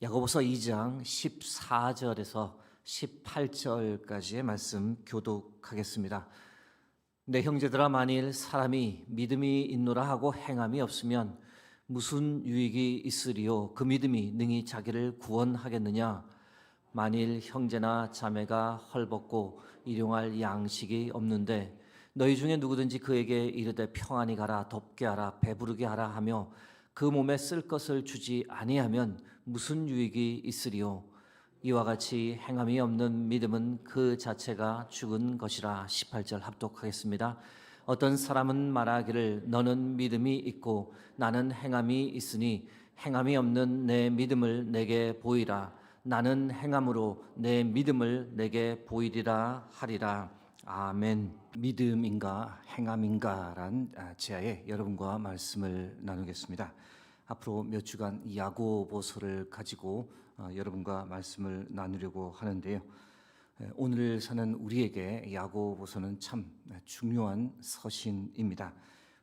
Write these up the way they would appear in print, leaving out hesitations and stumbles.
야고보서 2장 14절에서 18절까지의 말씀 교독하겠습니다. 내 형제들아, 만일 사람이 믿음이 있노라 하고 행함이 없으면 무슨 유익이 있으리요? 그 믿음이 능히 자기를 구원하겠느냐? 만일 형제나 자매가 헐벗고 일용할 양식이 없는데 너희 중에 누구든지 그에게 이르되 평안히 가라, 덥게 하라, 배부르게 하라 하며 그 몸에 쓸 것을 주지 아니하면 무슨 유익이 있으리요? 이와 같이 행함이 없는 믿음은 그 자체가 죽은 것이라. 18절 합독하겠습니다. 어떤 사람은 말하기를 너는 믿음이 있고 나는 행함이 있으니 행함이 없는 내 믿음을 내게 보이라. 나는 행함으로 내 믿음을 내게 보이리라 하리라. 아멘. 믿음인가 행함인가란 제하에 여러분과 말씀을 나누겠습니다. 앞으로 몇 주간 야고보서를 가지고 여러분과 말씀을 나누려고 하는데요. 오늘 사는 우리에게 야고보서는 참 중요한 서신입니다.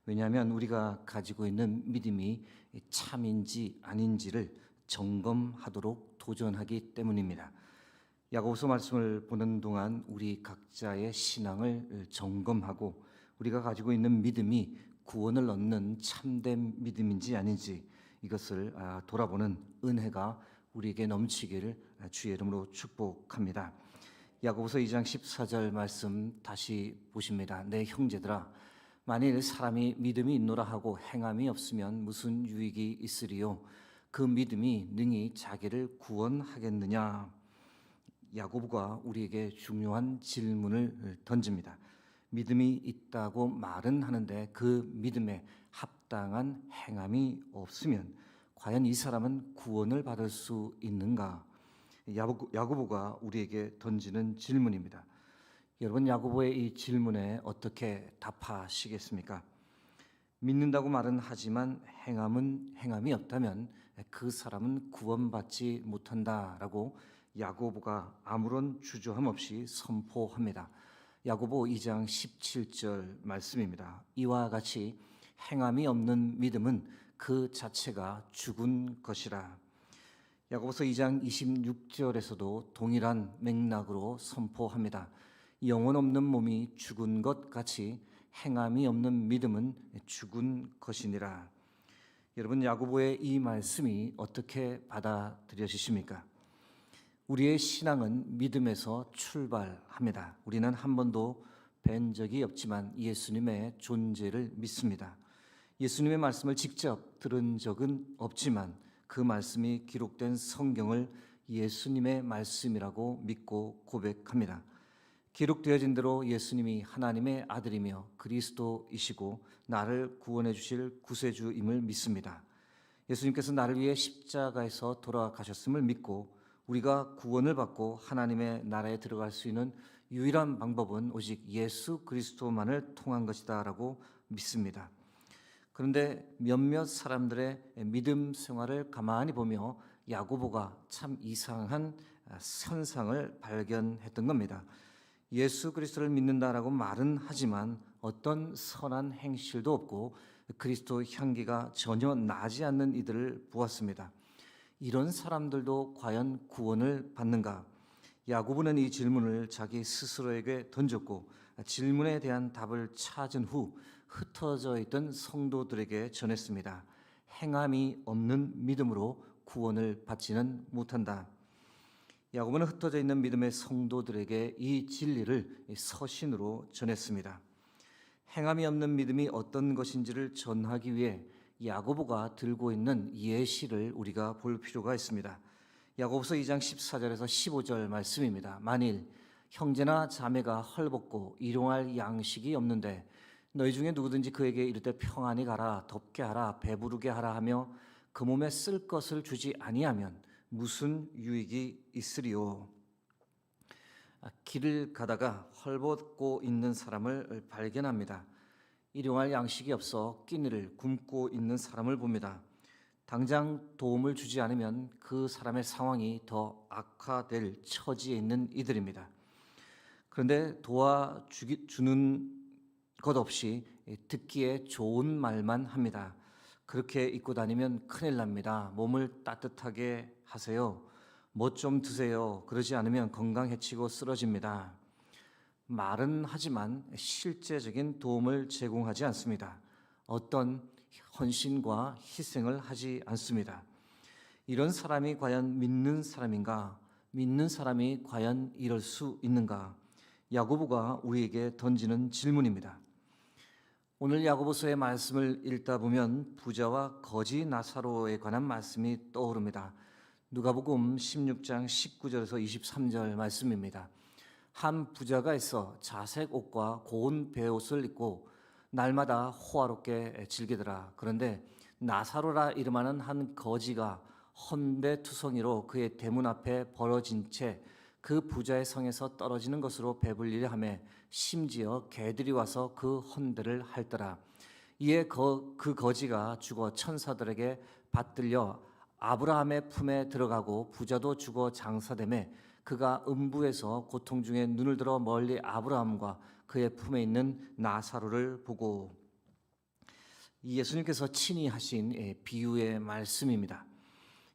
왜냐하면 우리가 가지고 있는 믿음이 참인지 아닌지를 점검하도록 도전하기 때문입니다. 야고보서 말씀을 보는 동안 우리 각자의 신앙을 점검하고 우리가 가지고 있는 믿음이 구원을 얻는 참된 믿음인지 아닌지 이것을 돌아보는 은혜가 우리에게 넘치기를 주의 이름으로 축복합니다. 야고보서 2장 14절 말씀 다시 보십니다. 내 형제들아, 만일 사람이 믿음이 있노라 하고 행함이 없으면 무슨 유익이 있으리요? 그 믿음이 능히 자기를 구원하겠느냐? 야고보가 우리에게 중요한 질문을 던집니다. 믿음이 있다고 말은 하는데 그 믿음에 합당한 행함이 없으면 과연 이 사람은 구원을 받을 수 있는가? 야고보가 우리에게 던지는 질문입니다. 여러분, 야고보의 이 질문에 어떻게 답하시겠습니까? 믿는다고 말은 하지만 행함이 없다면 그 사람은 구원받지 못한다라고 야고보가 아무런 주저함 없이 선포합니다. 야고보 2장 17절 말씀입니다. 이와 같이 행함이 없는 믿음은 그 자체가 죽은 것이라. 야고보서 2장 26절에서도 동일한 맥락으로 선포합니다. 영혼 없는 몸이 죽은 것 같이 행함이 없는 믿음은 죽은 것이니라. 여러분, 야고보의 이 말씀이 어떻게 받아들여지십니까? 우리의 신앙은 믿음에서 출발합니다. 우리는 한 번도 뵌 적이 없지만 예수님의 존재를 믿습니다. 예수님의 말씀을 직접 들은 적은 없지만 그 말씀이 기록된 성경을 예수님의 말씀이라고 믿고 고백합니다. 기록되어진 대로 예수님이 하나님의 아들이며 그리스도이시고 나를 구원해 주실 구세주임을 믿습니다. 예수님께서 나를 위해 십자가에서 돌아가셨음을 믿고 우리가 구원을 받고 하나님의 나라에 들어갈 수 있는 유일한 방법은 오직 예수 그리스도만을 통한 것이다라고 믿습니다. 그런데 몇몇 사람들의 믿음 생활을 가만히 보며 야고보가 참 이상한 현상을 발견했던 겁니다. 예수 그리스도를 믿는다라고 말은 하지만 어떤 선한 행실도 없고 그리스도 향기가 전혀 나지 않는 이들을 보았습니다. 이런 사람들도 과연 구원을 받는가? 야고보는 이 질문을 자기 스스로에게 던졌고 질문에 대한 답을 찾은 후 흩어져 있던 성도들에게 전했습니다. 행함이 없는 믿음으로 구원을 받지는 못한다. 야고보는 흩어져 있는 믿음의 성도들에게 이 진리를 서신으로 전했습니다. 행함이 없는 믿음이 어떤 것인지를 전하기 위해 야고보가 들고 있는 예시를 우리가 볼 필요가 있습니다. 야고보서 2장 14절에서 15절 말씀입니다. 만일 형제나 자매가 헐벗고 일용할 양식이 없는데 너희 중에 누구든지 그에게 이르되 평안히 가라, 덥게 하라, 배부르게 하라 하며 그 몸에 쓸 것을 주지 아니하면 무슨 유익이 있으리요? 길을 가다가 헐벗고 있는 사람을 발견합니다. 일용할 양식이 없어 끼니를 굶고 있는 사람을 봅니다. 당장 도움을 주지 않으면 그 사람의 상황이 더 악화될 처지에 있는 이들입니다. 그런데 도와주는 것 없이 듣기에 좋은 말만 합니다. 그렇게 입고 다니면 큰일 납니다. 몸을 따뜻하게 하세요. 뭐 좀 드세요. 그러지 않으면 건강 해치고 쓰러집니다. 말은 하지만 실제적인 도움을 제공하지 않습니다. 어떤 헌신과 희생을 하지 않습니다. 이런 사람이 과연 믿는 사람인가? 믿는 사람이 과연 이럴 수 있는가? 야고보가 우리에게 던지는 질문입니다. 오늘 야고보서의 말씀을 읽다 보면 부자와 거지 나사로에 관한 말씀이 떠오릅니다. 누가복음 16장 19절에서 23절 말씀입니다. 한 부자가 있어 자색 옷과 고운 베옷을 입고 날마다 호화롭게 즐기더라. 그런데 나사로라 이름하는 한 거지가 헌배투성이로 그의 대문 앞에 벌어진 채 그 부자의 성에서 떨어지는 것으로 배불리려 하며 심지어 개들이 와서 그 헌배를 핥더라. 이에 그 거지가 죽어 천사들에게 받들려 아브라함의 품에 들어가고 부자도 죽어 장사되매 그가 음부에서 고통 중에 눈을 들어 멀리 아브라함과 그의 품에 있는 나사로를 보고. 예수님께서 친히 하신 비유의 말씀입니다.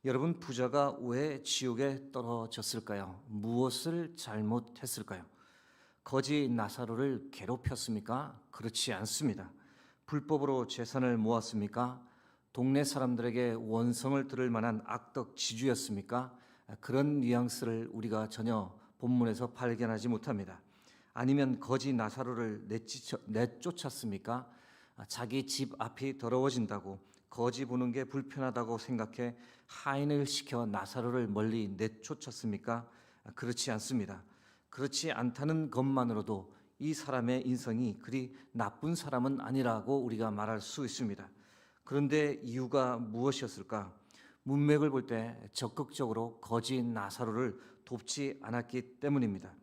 여러분, 부자가 왜 지옥에 떨어졌을까요? 무엇을 잘못했을까요? 거지 나사로를 괴롭혔습니까? 그렇지 않습니다. 불법으로 재산을 모았습니까? 동네 사람들에게 원성을 들을 만한 악덕 지주였습니까? 그런 뉘앙스를 우리가 전혀 본문에서 발견하지 못합니다. 아니면 거지 나사로를 내쫓았습니까? 자기 집 앞이 더러워진다고, 거지 보는 게 불편하다고 생각해 하인을 시켜 나사로를 멀리 내쫓았습니까? 그렇지 않습니다. 그렇지 않다는 것만으로도 이 사람의 인성이 그리 나쁜 사람은 아니라고 우리가 말할 수 있습니다. 그런데 이유가 무엇이었을까? 문맥을 볼 때 적극적으로 거지 나사로를 돕지 않았기 때문입니다.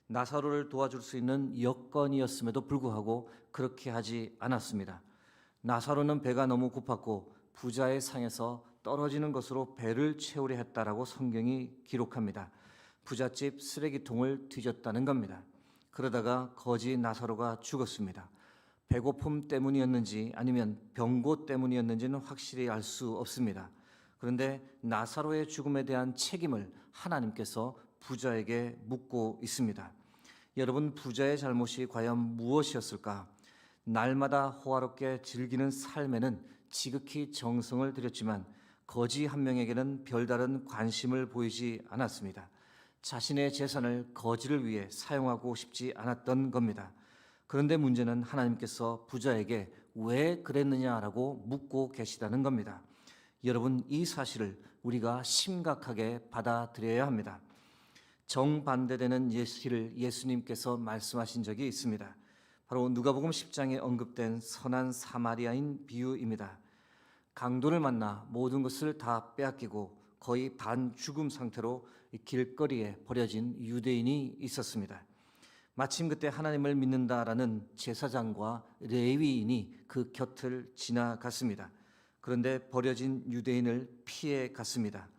나사로를 도와줄 수 있는 여건이었음에도 불구하고 그렇게 하지 않았습니다. 나사로는 배가 너무 고팠고 부자의 상에서 떨어지는 것으로 배를 채우려 했다라고 성경이 기록합니다. 부잣집 쓰레기통을 뒤졌다는 겁니다. 그러다가 거지 나사로가 죽었습니다. 배고픔 때문이었는지 아니면 병고 때문이었는지는 확실히 알 수 없습니다. 그런데 나사로의 죽음에 대한 책임을 하나님께서 부자에게 묻고 있습니다. 여러분, 부자의 잘못이 과연 무엇이었을까? 날마다 호화롭게 즐기는 삶에는 지극히 정성을 들였지만 거지 한 명에게는 별다른 관심을 보이지 않았습니다. 자신의 재산을 거지를 위해 사용하고 싶지 않았던 겁니다. 그런데 문제는 하나님께서 부자에게 왜 그랬느냐라고 묻고 계시다는 겁니다. 여러분, 이 사실을 우리가 심각하게 받아들여야 합니다. 정반대되는 예시를 예수님께서 말씀하신 적이 있습니다. 바로 누가복음 10장에 언급된 선한 사마리아인 비유입니다. 강도를 만나 모든 것을 다 빼앗기고 거의 반 죽음 상태로 길거리에 버려진 유대인이 있었습니다. 마침 그때 하나님을 믿는다라는 제사장과 레위인이 그 곁을 지나갔습니다. 그런데 버려진 유대인을 피해 갔습니다.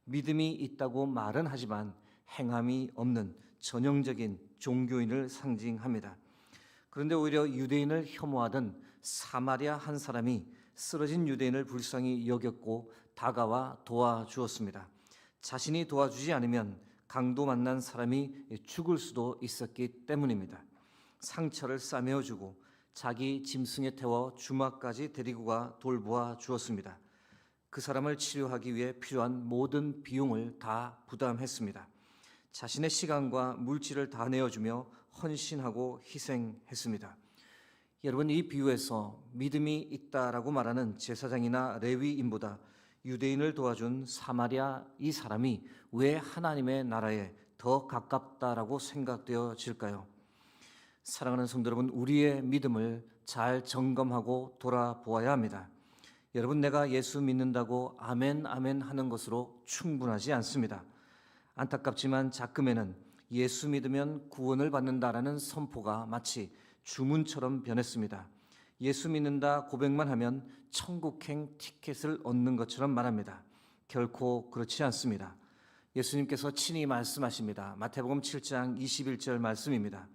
믿음이 있다고 말은 하지만 행함이 없는 전형적인 종교인을 상징합니다. 그런데 오히려 유대인을 혐오하던 사마리아 한 사람이 쓰러진 유대인을 불쌍히 여겼고 다가와 도와주었습니다. 자신이 도와주지 않으면 강도 만난 사람이 죽을 수도 있었기 때문입니다. 상처를 싸매어주고 자기 짐승에 태워 주막까지 데리고 가 돌보아 주었습니다. 그 사람을 치료하기 위해 필요한 모든 비용을 다 부담했습니다. 자신의 시간과 물질을 다 내어주며 헌신하고 희생했습니다. 여러분, 이 비유에서 믿음이 있다라고 말하는 제사장이나 레위인보다 유대인을 도와준 사마리아 이 사람이 왜 하나님의 나라에 더 가깝다라고 생각되어질까요? 사랑하는 성도 여러분, 우리의 믿음을 잘 점검하고 돌아보아야 합니다. 여러분, 내가 예수 믿는다고 아멘 아멘 하는 것으로 충분하지 않습니다. 안타깝지만 자금에는 예수 믿으면 구원을 받는다라는 선포가 마치 주문처럼 변했습니다. 예수 믿는다 고백만 하면 천국행 티켓을 얻는 것처럼 말합니다. 결코 그렇지 않습니다. 예수님께서 친히 말씀하십니다. 마태복음 7장 21절 말씀입니다.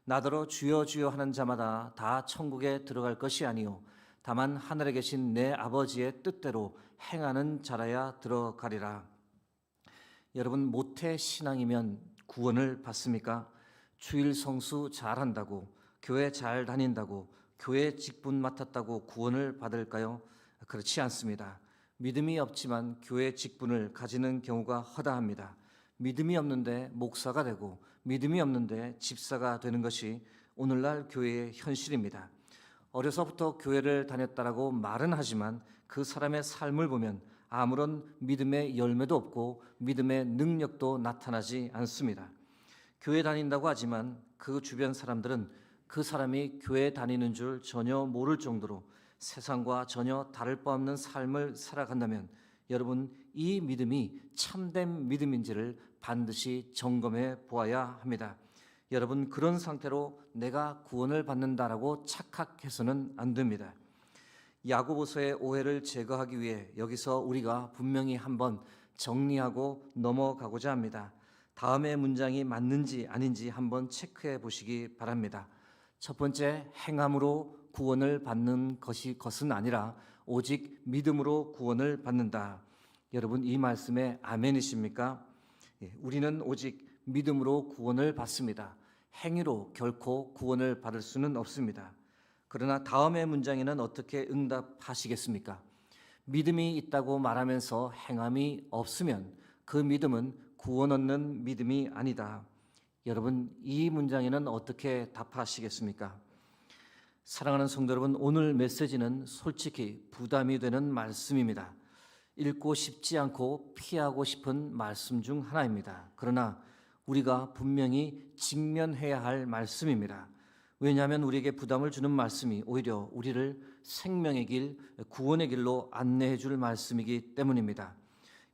나더러 주여 주여 하는 자마다 다 천국에 들어갈 것이 아니요 다만 하늘에 계신 내 아버지의 뜻대로 행하는 자라야 들어가리라. 여러분, 모태 신앙이면 구원을 받습니까? 주일 성수 잘한다고, 교회 잘 다닌다고, 교회 직분 맡았다고 구원을 받을까요? 그렇지 않습니다. 믿음이 없지만 교회 직분을 가지는 경우가 허다합니다. 믿음이 없는데 목사가 되고 믿음이 없는데 집사가 되는 것이 오늘날 교회의 현실입니다. 어려서부터 교회를 다녔다라고 말은 하지만 그 사람의 삶을 보면 아무런 믿음의 열매도 없고 믿음의 능력도 나타나지 않습니다. 교회 다닌다고 하지만 그 주변 사람들은 그 사람이 교회 다니는 줄 전혀 모를 정도로 세상과 전혀 다를 바 없는 삶을 살아간다면 여러분, 이 믿음이 참된 믿음인지를 반드시 점검해 보아야 합니다. 여러분, 그런 상태로 내가 구원을 받는다라고 착각해서는 안 됩니다. 야고보서의 오해를 제거하기 위해 여기서 우리가 분명히 한번 정리하고 넘어가고자 합니다. 다음의 문장이 맞는지 아닌지 한번 체크해 보시기 바랍니다. 첫 번째, 행함으로 구원을 받는 것은 아니라 오직 믿음으로 구원을 받는다. 여러분, 이 말씀에 아멘이십니까? 우리는 오직 믿음으로 구원을 받습니다. 행위로 결코 구원을 받을 수는 없습니다. 그러나 다음의 문장에는 어떻게 응답하시겠습니까? 믿음이 있다고 말하면서 행함이 없으면 그 믿음은 구원 얻는 믿음이 아니다. 여러분, 이 문장에는 어떻게 답하시겠습니까? 사랑하는 성도 여러분, 오늘 메시지는 솔직히 부담이 되는 말씀입니다. 읽고 싶지 않고 피하고 싶은 말씀 중 하나입니다. 그러나 우리가 분명히 직면해야 할 말씀입니다. 왜냐하면 우리에게 부담을 주는 말씀이 오히려 우리를 생명의 길, 구원의 길로 안내해 줄 말씀이기 때문입니다.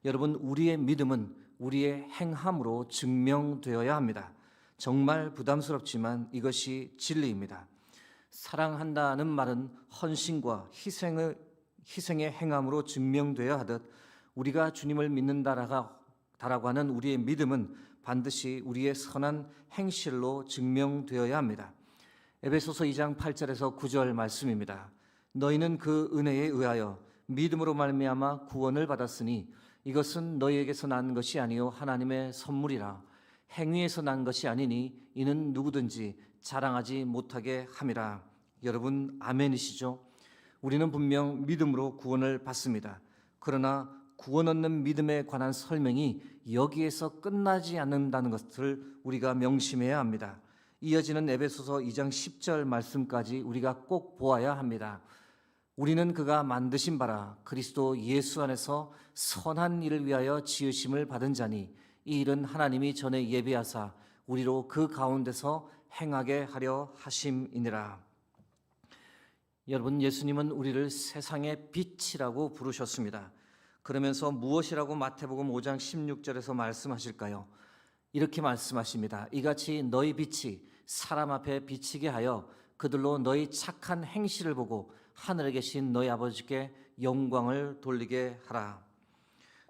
여러분, 우리의 믿음은 우리의 행함으로 증명되어야 합니다. 정말 부담스럽지만 이것이 진리입니다. 사랑한다는 말은 헌신과 희생의 행함으로 증명되어야 하듯 우리가 주님을 믿는다라고 하는 우리의 믿음은 반드시 우리의 선한 행실로 증명되어야 합니다. 에베소서 2장 8절에서 9절 말씀입니다. 너희는 그 은혜에 의하여 믿음으로 말미암아 구원을 받았으니 이것은 너희에게서 난 것이 아니요 하나님의 선물이라. 행위에서 난 것이 아니니 이는 누구든지 자랑하지 못하게 함이라. 여러분, 아멘이시죠? 우리는 분명 믿음으로 구원을 받습니다. 그러나 구원 얻는 믿음에 관한 설명이 여기에서 끝나지 않는다는 것을 우리가 명심해야 합니다. 이어지는 에베소서 2장 10절 말씀까지 우리가 꼭 보아야 합니다. 우리는 그가 만드신 바라 그리스도 예수 안에서 선한 일을 위하여 지으심을 받은 자니 이 일은 하나님이 전에 예비하사 우리로 그 가운데서 행하게 하려 하심이니라. 여러분, 예수님은 우리를 세상의 빛이라고 부르셨습니다. 그러면서 무엇이라고 마태복음 5장 16절에서 말씀하실까요? 이렇게 말씀하십니다. 이같이 너희 빛이 사람 앞에 비치게 하여 그들로 너희 착한 행실을 보고 하늘에 계신 너희 아버지께 영광을 돌리게 하라.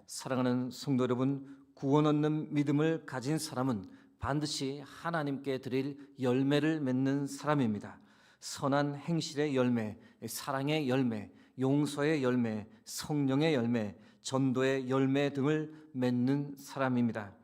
사랑하는 성도 여러분, 구원 얻는 믿음을 가진 사람은 반드시 하나님께 드릴 열매를 맺는 사람입니다. 선한 행실의 열매, 사랑의 열매, 용서의 열매, 성령의 열매, 전도의 열매 등을 맺는 사람입니다.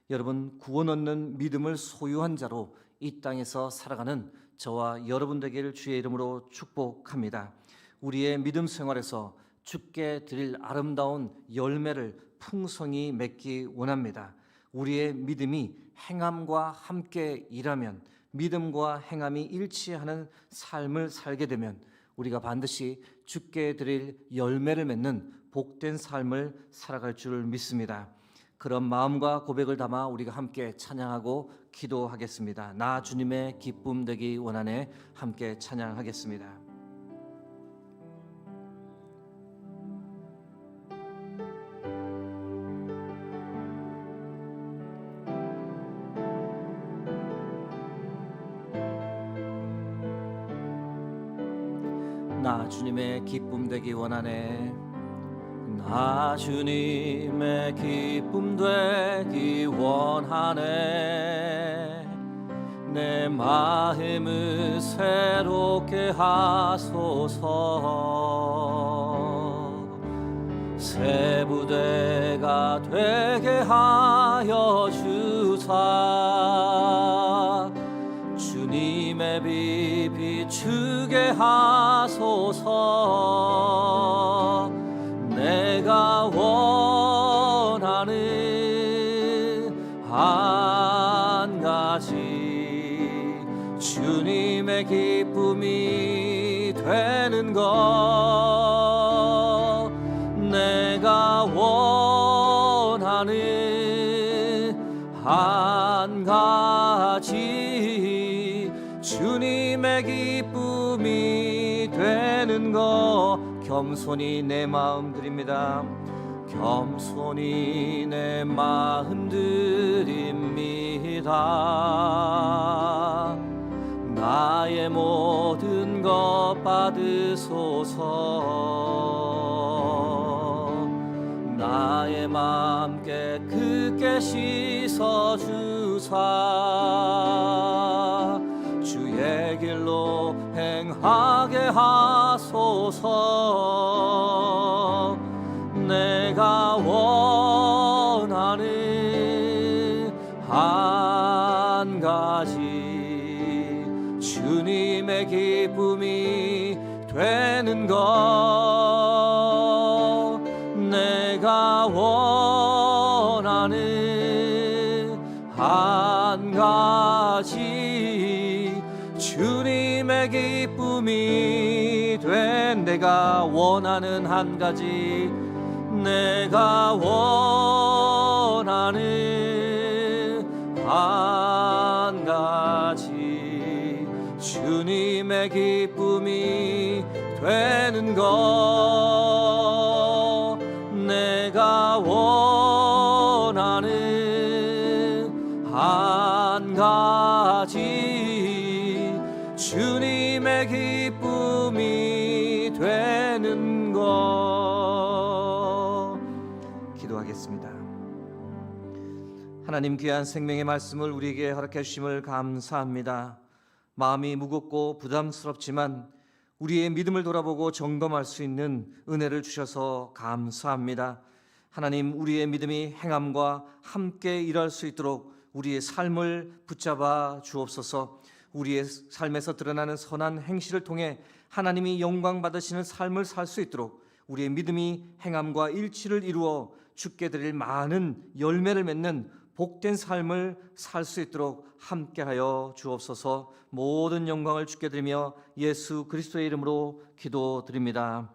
여러분, 구원 얻는 믿음을 소유한 자로 이 땅에서 살아가는 저와 여러분 되기를 주의 이름으로 축복합니다. 우리의 믿음 생활에서 주께 드릴 아름다운 열매를 풍성히 맺기 원합니다. 우리의 믿음이 행함과 함께 일하면, 믿음과 행함이 일치하는 삶을 살게 되면 우리가 반드시 주께 드릴 열매를 맺는 복된 삶을 살아갈 줄 믿습니다. 그런 마음과 고백을 담아 우리가 함께 찬양하고 기도하겠습니다. 나 주님의 기쁨 되기 원하네. 함께 찬양하겠습니다. 나 주님의 기쁨 되기 원하네. 나 주님의 기쁨 되기 원하네. 내 마음을 새롭게 하소서. 새 부대가 되게 하여 주사 주님의 빛 비추게 하소서. 내가 원하는 한 가지 주님의 기쁨이 되는 것. 내가 원하는 한 가지 주님의 기쁨이 되는 것. 겸손히 내 마음 드립니다. 겸손히 내 마음 드립니다. 나의 모든 것 받으소서. 나의 마음 깨끗게 씻어주사 주의 길로 행하게 하소서. 내가 원하는 한 가지 주님의 기쁨이 되는 것. 내가 원하는 한 가지 주님의 기쁨이 된. 내가 원하는 한 가지. 내가 원하는 한 가지 주님의 기쁨이 되는 것. 내가 원하는 한 가지 주님의 기쁨이 되는 것. 기도하겠습니다. 하나님, 귀한 생명의 말씀을 우리에게 허락해 주심을 감사합니다. 마음이 무겁고 부담스럽지만 우리의 믿음을 돌아보고 점검할 수 있는 은혜를 주셔서 감사합니다. 하나님, 우리의 믿음이 행함과 함께 일할 수 있도록 우리의 삶을 붙잡아 주옵소서. 우리의 삶에서 드러나는 선한 행실을 통해 하나님이 영광 받으시는 삶을 살 수 있도록 우리의 믿음이 행함과 일치를 이루어 주께 드릴 많은 열매를 맺는 복된 삶을 살 수 있도록 함께하여 주옵소서. 모든 영광을 주께 드리며 예수 그리스도의 이름으로 기도드립니다.